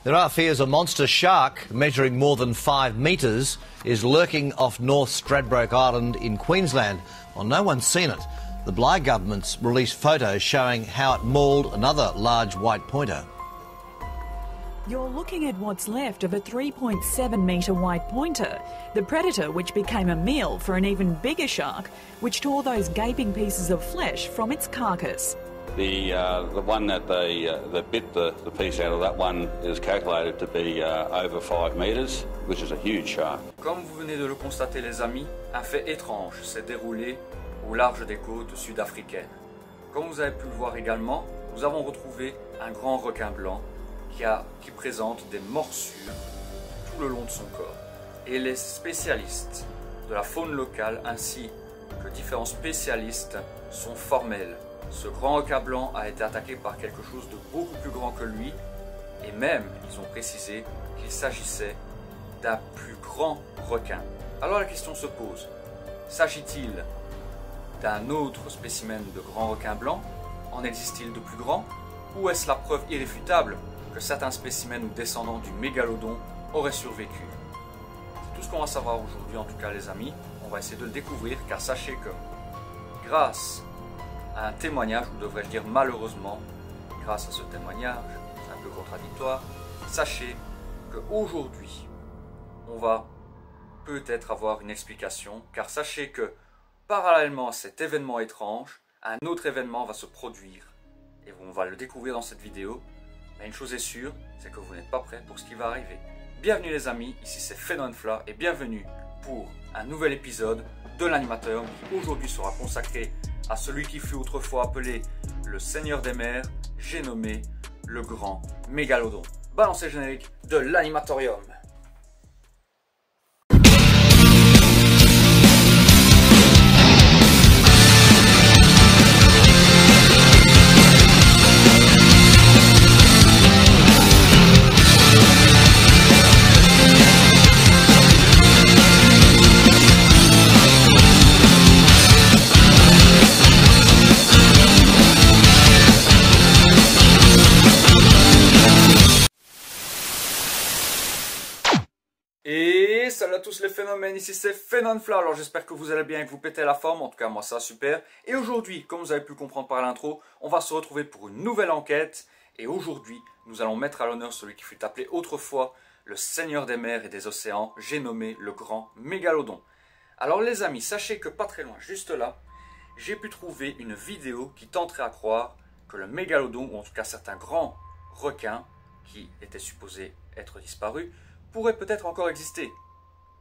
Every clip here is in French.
There are fears a monster shark measuring more than 5 metres is lurking off North Stradbroke Island in Queensland. Well, no one's seen it. The Bligh government's released photos showing how it mauled another large white pointer. You're looking at what's left of a 3.7 metre white pointer, the predator which became a meal for an even bigger shark, which tore those gaping pieces of flesh from its carcass. The one that that bit the piece out of that one is calculated to be over 5 metres, which is a huge shark. Comme vous venez de le constater les amis, un fait étrange s'est déroulé au large des côtes sud-africaines. Comme vous avez pu le voir également, nous avons retrouvé un grand requin blanc qui présente des morsures tout le long de son corps. Et les spécialistes de la faune locale ainsi que différents spécialistes sont formels. Ce grand requin blanc a été attaqué par quelque chose de beaucoup plus grand que lui et même ils ont précisé qu'il s'agissait d'un plus grand requin. Alors la question se pose, s'agit-il d'un autre spécimen de grand requin blanc? En existe-t-il de plus grand? Ou est-ce la preuve irréfutable que certains spécimens ou descendants du mégalodon auraient survécu? C'est tout ce qu'on va savoir aujourd'hui en tout cas les amis. On va essayer de le découvrir car sachez que grâce à un témoignage, ou devrais-je dire malheureusement, grâce à ce témoignage, c'est un peu contradictoire, sachez qu'aujourd'hui on va peut-être avoir une explication car sachez que parallèlement à cet événement étrange, un autre événement va se produire et on va le découvrir dans cette vidéo. Mais une chose est sûre, c'est que vous n'êtes pas prêts pour ce qui va arriver. Bienvenue les amis, ici c'est Phénonfla et bienvenue pour un nouvel épisode de l'animateur qui aujourd'hui sera consacré à celui qui fut autrefois appelé le Seigneur des mers, j'ai nommé le Grand Mégalodon. Balancez générique de l'animatorium. Et salut à tous les phénomènes, ici c'est Phénonfla. Alors j'espère que vous allez bien et que vous pétez la forme, en tout cas moi ça super. Et aujourd'hui, comme vous avez pu le comprendre par l'intro, on va se retrouver pour une nouvelle enquête. Et aujourd'hui, nous allons mettre à l'honneur celui qui fut appelé autrefois le Seigneur des mers et des océans, j'ai nommé le Grand Mégalodon. Alors les amis, sachez que pas très loin, juste là, j'ai pu trouver une vidéo qui tenterait à croire que le Mégalodon, ou en tout cas certains grands requins qui étaient supposés être disparus, pourrait peut-être encore exister.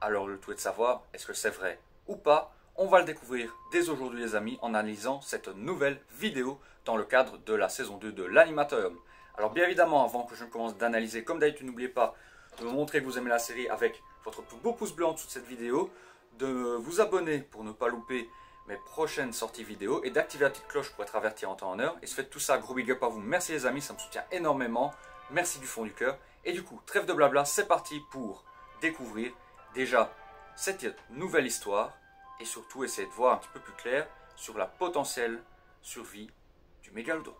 Alors le tout est de savoir, est-ce que c'est vrai ou pas? On va le découvrir dès aujourd'hui les amis en analysant cette nouvelle vidéo dans le cadre de la saison 2 de l'Animatorium. Alors bien évidemment, avant que je ne commence d'analyser, comme d'habitude n'oubliez pas de me montrer que vous aimez la série avec votre plus beau pouce bleu en dessous de cette vidéo, de vous abonner pour ne pas louper mes prochaines sorties vidéo et d'activer la petite cloche pour être averti en temps et en heure. Et se fait tout ça, gros big up à vous, merci les amis, ça me soutient énormément, merci du fond du cœur. Et du coup, trêve de blabla, c'est parti pour découvrir déjà cette nouvelle histoire et surtout essayer de voir un petit peu plus clair sur la potentielle survie du mégalodon.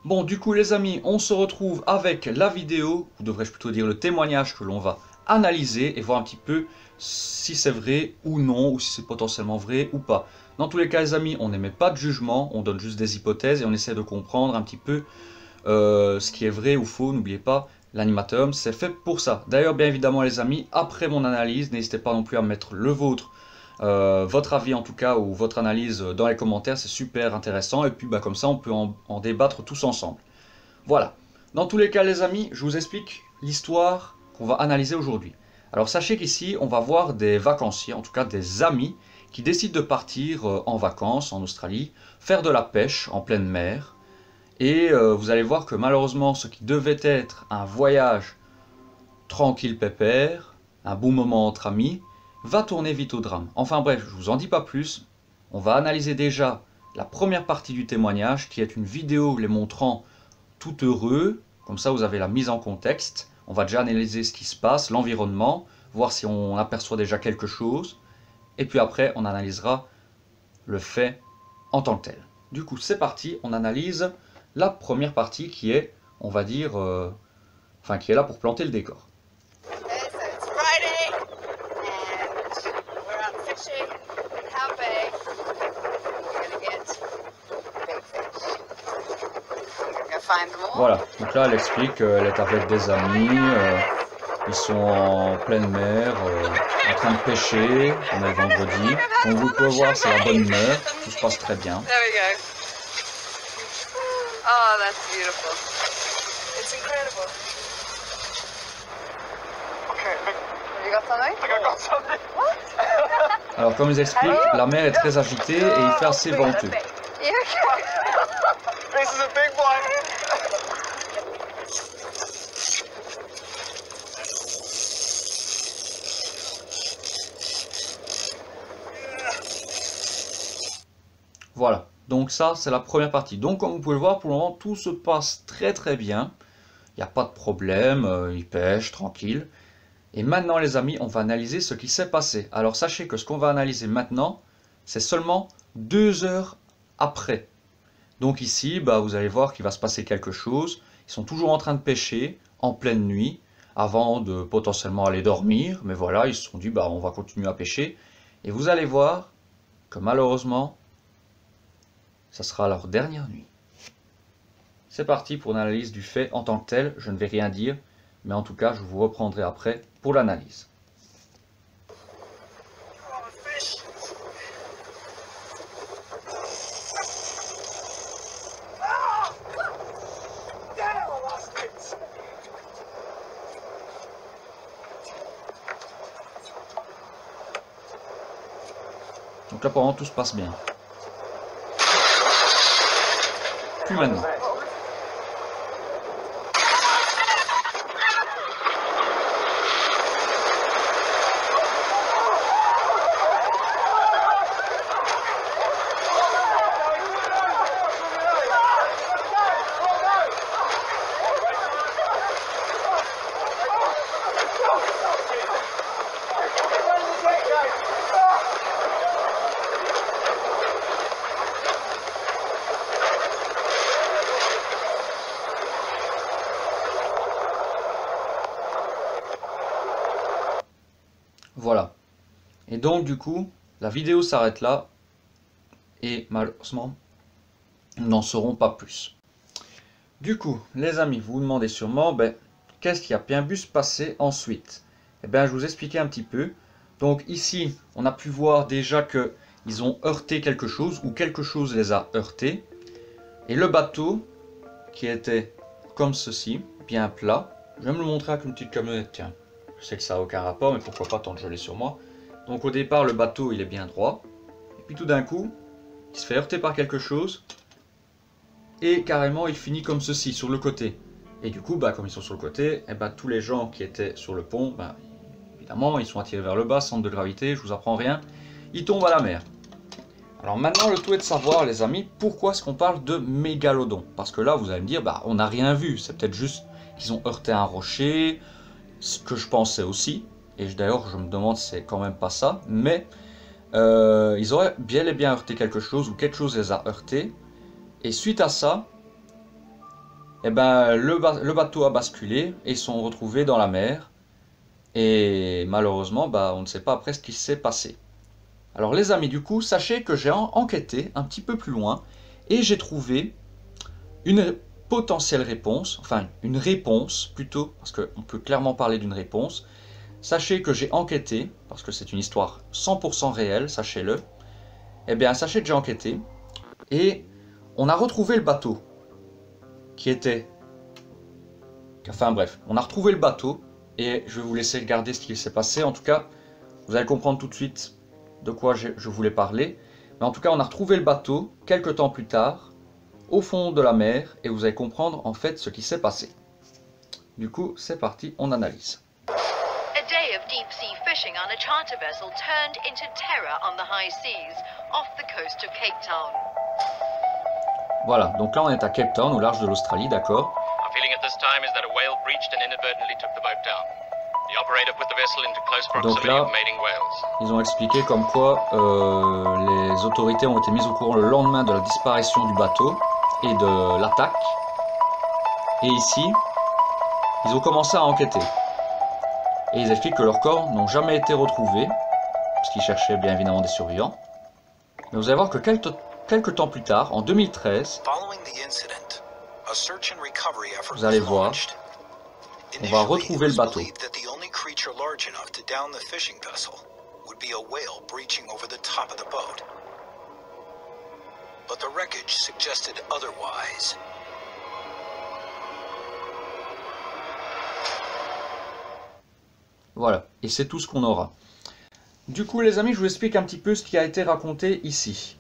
Bon, du coup les amis, on se retrouve avec la vidéo, ou devrais-je plutôt dire le témoignage que l'on va analyser et voir un petit peu si c'est vrai ou non, ou si c'est potentiellement vrai ou pas. Dans tous les cas les amis, on n'émet pas de jugement, on donne juste des hypothèses et on essaie de comprendre un petit peu ce qui est vrai ou faux. N'oubliez pas, l'animateur, c'est fait pour ça. D'ailleurs, bien évidemment les amis, après mon analyse, n'hésitez pas non plus à mettre le vôtre, votre avis en tout cas, ou votre analyse dans les commentaires, c'est super intéressant. Et puis bah, comme ça, on peut en débattre tous ensemble. Voilà. Dans tous les cas les amis, je vous explique l'histoire qu'on va analyser aujourd'hui. Alors sachez qu'ici, on va voir des vacanciers, en tout cas des amis, qui décident de partir en vacances en Australie, faire de la pêche en pleine mer. Et vous allez voir que malheureusement, ce qui devait être un voyage tranquille pépère, un bon moment entre amis, va tourner vite au drame. Enfin bref, je vous en dis pas plus. On va analyser déjà la première partie du témoignage, qui est une vidéo les montrant tout heureux. Comme ça, vous avez la mise en contexte. On va déjà analyser ce qui se passe, l'environnement, voir si on aperçoit déjà quelque chose. Et puis après, on analysera le fait en tant que tel. Du coup, c'est parti, on analyse la première partie qui est, on va dire, enfin qui est là pour planter le décor. Voilà, donc là elle explique qu'elle est avec des amis, ils sont en pleine mer, en train de pêcher, on est le vendredi. Donc vous pouvez voir, c'est la bonne humeur, tout se passe très bien. Oh, that's beautiful. It's incredible. Okay, have you got something? I got something. What? Alors comme ils expliquent, la mer est très agitée et il fait assez venteux. Yeah. This is a big one. Voilà, donc ça c'est la première partie. Donc comme vous pouvez le voir, pour le moment tout se passe très très bien. Il n'y a pas de problème, ils pêchent tranquille. Et maintenant les amis, on va analyser ce qui s'est passé. Alors sachez que ce qu'on va analyser maintenant, c'est seulement 2 heures après. Donc ici, vous allez voir qu'il va se passer quelque chose. Ils sont toujours en train de pêcher en pleine nuit, avant de potentiellement aller dormir. Mais voilà, ils se sont dit, on va continuer à pêcher. Et vous allez voir que malheureusement, ça sera leur dernière nuit. C'est parti pour l'analyse du fait en tant que tel. Je ne vais rien dire, mais en tout cas, je vous reprendrai après pour l'analyse. Donc là, pour le moment, tout se passe bien. Plus maintenant. Voilà. Et donc du coup, la vidéo s'arrête là. Et malheureusement, nous n'en saurons pas plus. Du coup, les amis, vous vous demandez sûrement, qu'est-ce qui a bien pu se passer ensuite? Eh bien, je vous expliquais un petit peu. Donc ici, on a pu voir déjà qu'ils ont heurté quelque chose, ou quelque chose les a heurtés. Et le bateau, qui était comme ceci, bien plat, je vais me le montrer avec une petite camionnette, tiens. Je sais que ça n'a aucun rapport, mais pourquoi pas tant de gelée sur moi. Donc au départ, le bateau, il est bien droit. Et puis tout d'un coup, il se fait heurter par quelque chose. Et carrément, il finit comme ceci, sur le côté. Et du coup, comme ils sont sur le côté, tous les gens qui étaient sur le pont, évidemment, ils sont attirés vers le bas, centre de gravité, je vous apprends rien. Ils tombent à la mer. Alors maintenant, le tout est de savoir, les amis, pourquoi est-ce qu'on parle de mégalodon? Parce que là, vous allez me dire, on n'a rien vu. C'est peut-être juste qu'ils ont heurté un rocher, ce que je pensais aussi. Et d'ailleurs, je me demande si c'est quand même pas ça. Mais ils auraient bien et bien heurté quelque chose, ou quelque chose les a heurtés. Et suite à ça, le bateau a basculé et ils sont retrouvés dans la mer. Et malheureusement, on ne sait pas après ce qui s'est passé. Alors les amis, du coup, sachez que j'ai enquêté un petit peu plus loin et j'ai trouvé une potentielle réponse, enfin une réponse plutôt, parce qu'on peut clairement parler d'une réponse. Sachez que j'ai enquêté, parce que c'est une histoire 100% réelle, sachez-le. Eh bien, sachez que j'ai enquêté et on a retrouvé le bateau qui était... Enfin bref, on a retrouvé le bateau et je vais vous laisser regarder ce qui s'est passé. En tout cas, vous allez comprendre tout de suite de quoi je voulais parler. Mais en tout cas, on a retrouvé le bateau quelques temps plus tard au fond de la mer et vous allez comprendre en fait ce qui s'est passé. Du coup, c'est parti, on analyse. A day of deep sea fishing on a charter vessel turned into terror on the high seas off the coast of Cape Town. Voilà, donc là on est à Cape Town, au large de l'Australie, d'accord. Our feeling at this time is that a whale breached and inadvertently took the boat down. The operator put the vessel into close proximity of mating whales. Ils ont expliqué comme quoi les autorités ont été mises au courant le lendemain de la disparition du bateau et de l'attaque. Et ici, ils ont commencé à enquêter. Et ils expliquent que leurs corps n'ont jamais été retrouvés, parce qu'ils cherchaient bien évidemment des survivants. Mais vous allez voir que quelques temps plus tard, en 2013, vous allez voir, on va retrouver le bateau. Voilà, et c'est tout ce qu'on aura. Du coup les amis, je vous explique un petit peu ce qui a été raconté ici.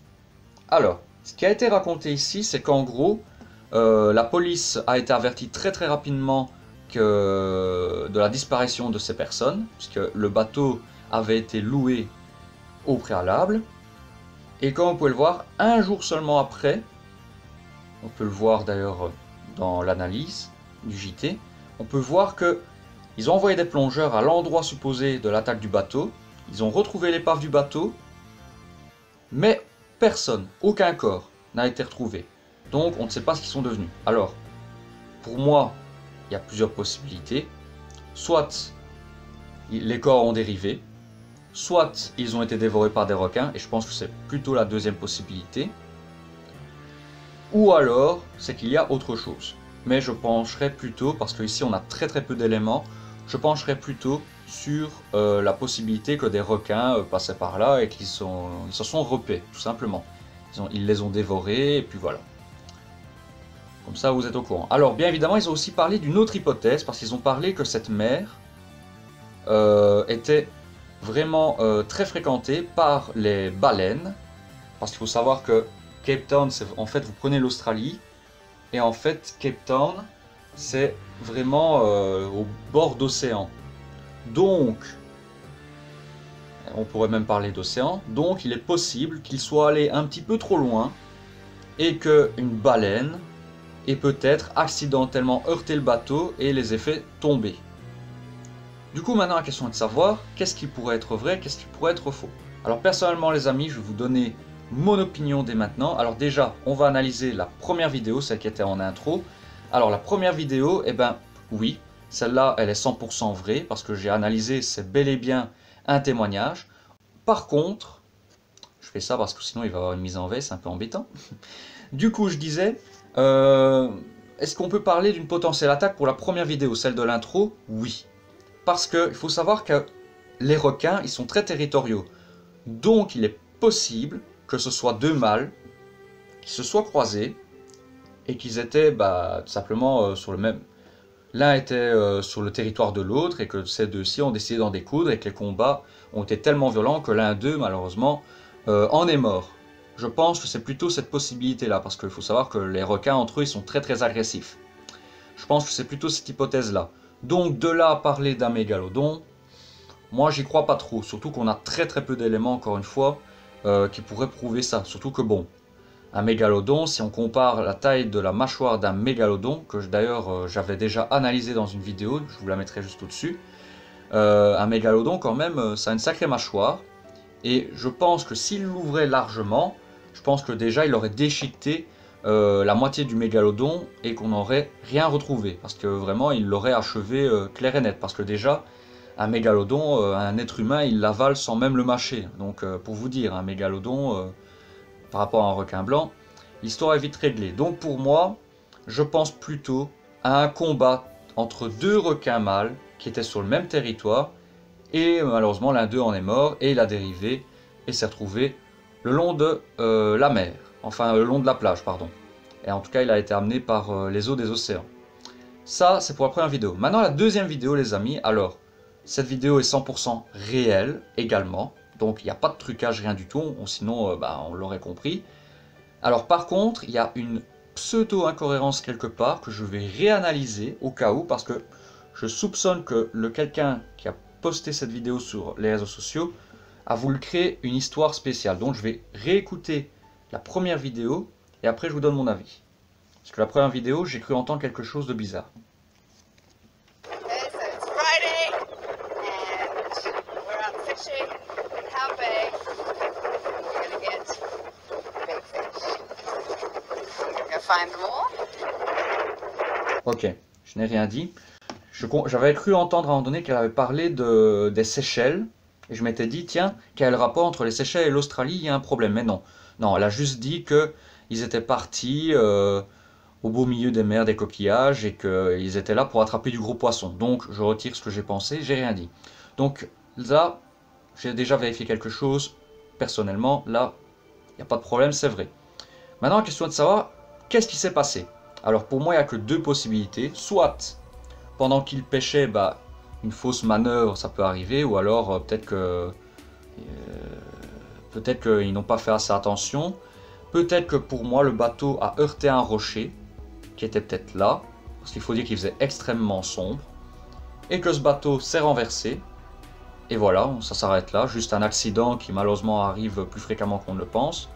Alors, ce qui a été raconté ici, c'est qu'en gros, la police a été avertie très rapidement de la disparition de ces personnes, puisque le bateau avait été loué au préalable. Et comme vous pouvez le voir, un jour seulement après, on peut le voir d'ailleurs dans l'analyse du JT, on peut voir que ils ont envoyé des plongeurs à l'endroit supposé de l'attaque du bateau, ils ont retrouvé l'épave du bateau, mais personne, aucun corps n'a été retrouvé. Donc on ne sait pas ce qu'ils sont devenus. Alors, pour moi, il y a plusieurs possibilités. Soit les corps ont dérivé, soit ils ont été dévorés par des requins, et je pense que c'est plutôt la deuxième possibilité. Ou alors, c'est qu'il y a autre chose. Mais je pencherai plutôt, parce qu'ici on a très peu d'éléments, je pencherai plutôt sur la possibilité que des requins passaient par là et qu'ils se sont repés, tout simplement. Ils les ont dévorés, et puis voilà. Comme ça, vous êtes au courant. Alors, bien évidemment, ils ont aussi parlé d'une autre hypothèse, parce qu'ils ont parlé que cette mer était vraiment très fréquentée par les baleines. Parce qu'il faut savoir que Cape Town, en fait, vous prenez l'Australie, et en fait, Cape Town, c'est vraiment au bord d'océan. Donc, on pourrait même parler d'océan, donc il est possible qu'il soit allé un petit peu trop loin et qu'une baleine ait peut-être accidentellement heurté le bateau et les ait fait tomber. Du coup, maintenant la question est de savoir qu'est-ce qui pourrait être vrai, qu'est-ce qui pourrait être faux. Alors personnellement les amis, je vais vous donner mon opinion dès maintenant. Alors déjà, on va analyser la première vidéo, celle qui était en intro. Alors la première vidéo, eh ben oui, celle-là elle est 100% vraie parce que j'ai analysé, c'est bel et bien un témoignage. Par contre, je fais ça parce que sinon il va y avoir une mise en veille, c'est un peu embêtant. Du coup je disais, est-ce qu'on peut parler d'une potentielle attaque pour la première vidéo, celle de l'intro? Oui. Parce qu'il faut savoir que les requins, ils sont très territoriaux. Donc il est possible que ce soit deux mâles qui se soient croisés et qu'ils étaient tout simplement sur le même... L'un était sur le territoire de l'autre et que ces deux-ci ont décidé d'en découdre et que les combats ont été tellement violents que l'un d'eux, malheureusement, en est mort. Je pense que c'est plutôt cette possibilité-là, parce qu'il faut savoir que les requins, entre eux, ils sont très agressifs. Je pense que c'est plutôt cette hypothèse-là. Donc, de là à parler d'un mégalodon, moi, j'y crois pas trop. Surtout qu'on a très peu d'éléments, encore une fois, qui pourraient prouver ça. Surtout que, bon, un mégalodon, si on compare la taille de la mâchoire d'un mégalodon, que d'ailleurs j'avais déjà analysé dans une vidéo, je vous la mettrai juste au-dessus, un mégalodon quand même, ça a une sacrée mâchoire, et je pense que s'il l'ouvrait largement, je pense que déjà il aurait déchiqueté la moitié du mégalodon et qu'on n'aurait rien retrouvé, parce que vraiment il l'aurait achevé clair et net, parce que déjà un mégalodon, un être humain, il l'avale sans même le mâcher, donc pour vous dire, un mégalodon... par rapport à un requin blanc, l'histoire est vite réglée. Donc pour moi, je pense plutôt à un combat entre deux requins mâles qui étaient sur le même territoire, et malheureusement l'un d'eux en est mort, et il a dérivé, et s'est retrouvé le long de la mer, enfin le long de la plage, pardon. Et en tout cas, il a été amené par les eaux des océans. Ça, c'est pour la première vidéo. Maintenant, la deuxième vidéo, les amis, alors, cette vidéo est 100% réelle également. Donc il n'y a pas de trucage, rien du tout, sinon on l'aurait compris. Alors par contre, il y a une pseudo-incohérence quelque part que je vais réanalyser au cas où, parce que je soupçonne que quelqu'un qui a posté cette vidéo sur les réseaux sociaux a voulu créer une histoire spéciale. Donc je vais réécouter la première vidéo et après je vous donne mon avis. Parce que la première vidéo, j'ai cru entendre quelque chose de bizarre. Ok, je n'ai rien dit. J'avais cru entendre à un moment donné qu'elle avait parlé des Seychelles. Et je m'étais dit, tiens, quel rapport entre les Seychelles et l'Australie, il y a un problème. Mais non. Non, elle a juste dit qu'ils étaient partis au beau milieu des mers, des coquillages, et qu'ils étaient là pour attraper du gros poisson. Donc, je retire ce que j'ai pensé, j'ai rien dit. Donc, là, j'ai déjà vérifié quelque chose. Personnellement, là, il n'y a pas de problème, c'est vrai. Maintenant, la question est de savoir, qu'est-ce qui s'est passé? Alors, pour moi, il n'y a que deux possibilités. Soit, pendant qu'ils pêchaient, bah, une fausse manœuvre, ça peut arriver, ou alors peut-être qu'ils n'ont pas fait assez attention. Peut-être que pour moi, le bateau a heurté un rocher, qui était peut-être là, parce qu'il faut dire qu'il faisait extrêmement sombre, et que ce bateau s'est renversé, et voilà, ça s'arrête là, juste un accident qui malheureusement arrive plus fréquemment qu'on ne le pense.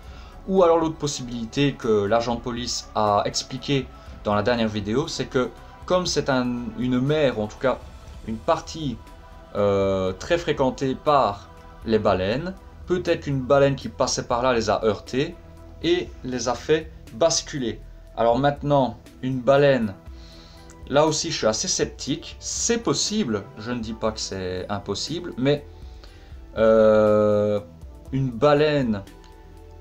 Ou alors l'autre possibilité que l'agent de police a expliqué dans la dernière vidéo, c'est que comme c'est une mer, ou en tout cas une partie très fréquentée par les baleines, peut-être qu'une baleine qui passait par là les a heurtés et les a fait basculer. Alors maintenant, une baleine, là aussi je suis assez sceptique, c'est possible, je ne dis pas que c'est impossible, mais une baleine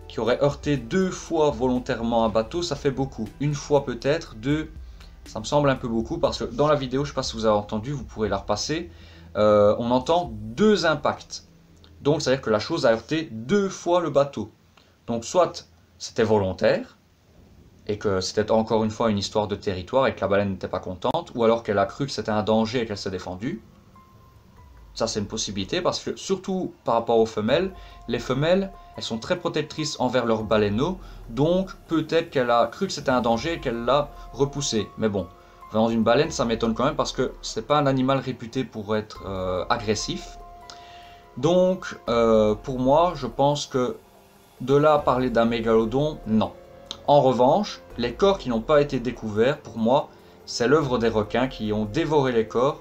qui aurait heurté 2 fois volontairement un bateau, ça fait beaucoup. Une fois peut-être, 2, ça me semble un peu beaucoup, parce que dans la vidéo, je ne sais pas si vous avez entendu, vous pourrez la repasser, on entend 2 impacts. Donc ça veut dire que la chose a heurté 2 fois le bateau. Donc soit c'était volontaire, et que c'était encore une fois une histoire de territoire, et que la baleine n'était pas contente, ou alors qu'elle a cru que c'était un danger et qu'elle s'est défendue. Ça c'est une possibilité, parce que surtout par rapport aux femelles, les femelles, elles sont très protectrices envers leurs baleineaux, donc peut-être qu'elle a cru que c'était un danger et qu'elle l'a repoussé. Mais bon, venant d'une baleine, ça m'étonne quand même, parce que c'est pas un animal réputé pour être agressif. Donc pour moi, je pense que de là à parler d'un mégalodon, non. En revanche, les corps qui n'ont pas été découverts, pour moi, c'est l'œuvre des requins qui ont dévoré les corps.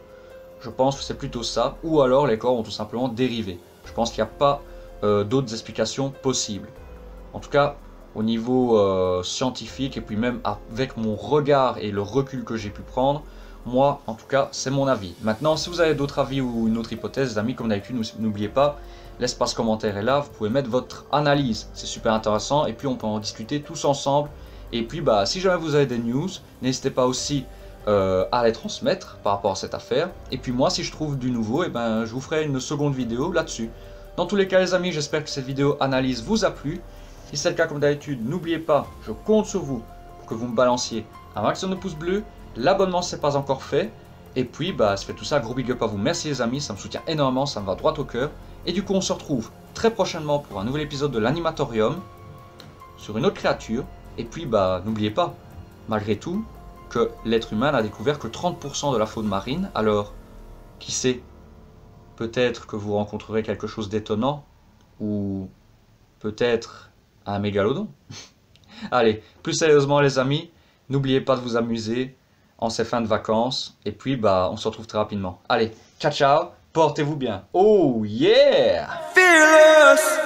Je pense que c'est plutôt ça, ou alors les corps ont tout simplement dérivé. Je pense qu'il n'y a pas d'autres explications possibles. En tout cas, au niveau scientifique, et puis même avec mon regard et le recul que j'ai pu prendre, moi, en tout cas, c'est mon avis. Maintenant, si vous avez d'autres avis ou une autre hypothèse, les amis, comme d'habitude, n'oubliez pas, l'espace commentaire est là, vous pouvez mettre votre analyse, c'est super intéressant, et puis on peut en discuter tous ensemble. Et puis, bah, si jamais vous avez des news, n'hésitez pas aussi à les transmettre par rapport à cette affaire. Et puis moi, si je trouve du nouveau, et ben, je vous ferai une seconde vidéo là-dessus. Dans tous les cas, les amis, j'espère que cette vidéo analyse vous a plu. Si c'est le cas, comme d'habitude, n'oubliez pas, je compte sur vous pour que vous me balanciez un maximum de pouces bleus. L'abonnement, c'est pas encore fait. Et puis, bah, ça fait tout ça, gros big up à vous. Merci les amis, ça me soutient énormément, ça me va droit au cœur. Et du coup, on se retrouve très prochainement pour un nouvel épisode de l'Animatorium sur une autre créature. Et puis, bah, n'oubliez pas, malgré tout, que l'être humain n'a découvert que 30% de la faune marine. Alors, qui sait, peut-être que vous rencontrerez quelque chose d'étonnant, ou peut-être un mégalodon. Allez, plus sérieusement les amis, n'oubliez pas de vous amuser en ces fins de vacances, et puis bah on se retrouve très rapidement. Allez, ciao ciao, portez-vous bien. Oh yeah! Fearless!